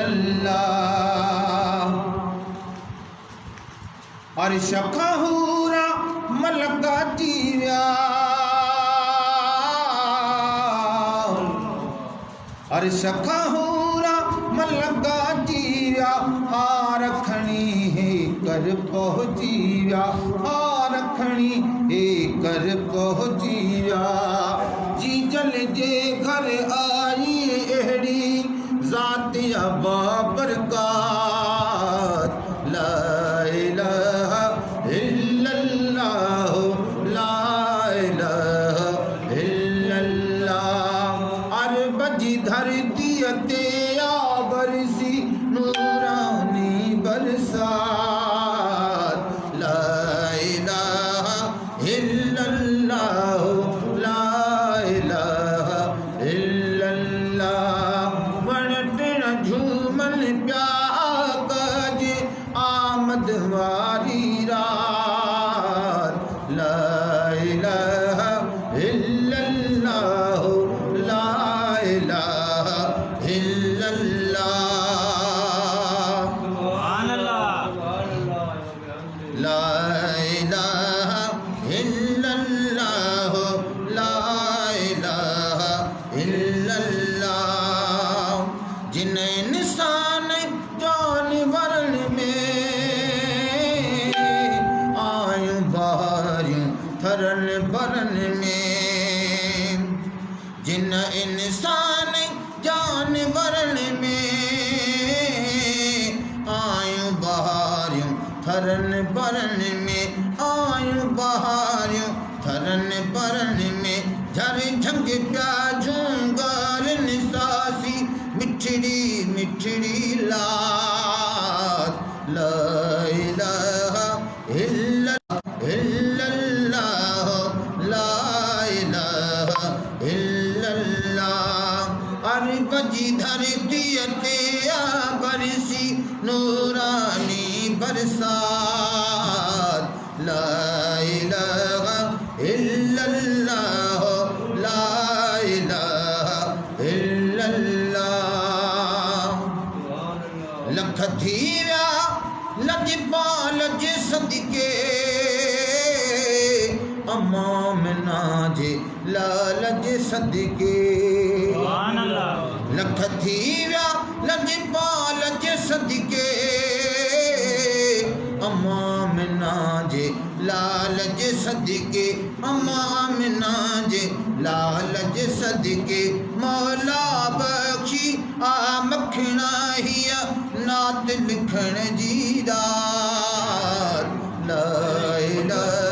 इल्लल्लाह। अर्श कहूरा मलका जीव्या, अर्श कहूरा मलका जीव्या, आरखणी है कर पहुँचीव्या, आरखणी है कर पहुँचीव्या। जी जल जे घर आई एहड़ी ज़ातिया बाबरकात, ला इलाहा इल्लल्लाह, ला इलाहा इल्लल्लाह। अरब जी धरती ते आ बरसी नूरानी बरसात, ला इलाहा इल्लल्लाह, ला इलाहा इल्लल्लाह। वणटण झूमन प्या कज आमद वारी रात, ला इलाहा इल्लल्लाह, ला इलाहा इल्लल्लाह। सुभान अल्लाह। ला इलाहा इल्लल्लाह, ला इलाहा इल्लल्लाह। जिन इंसान जानवरन में आयूं बारियूं थरन बरन में, जिन इंसान जानवरन में आयूं बहारियूं थरन बरन में, आयूं बहारियूं थरन बरन में। झर झंग प्या झूंगार निसासी मिठड़ी मिठड़ी लात, ला इलाहा इल्लल्लाह, ला इलाहा इल्लल्लाह। अरब जी धरती ते आ बरसी नूरानी बरसात, ला इलाहा इल्लल्लाह, ला इलाहा इल्लल्लाह। लख थीव्या लजपाल जे सदके, अम्मा मिना जे लाल जे सदके। सुभान अल्लाह। लख थीव्या लजपाल जे सदके, अम्मा मिना जे लाल जे सदके, अम्मा मिना जे लाल जे सदके। मौला बख्शी आ मखना हिया नात लिखण जी रात, ला इलाहा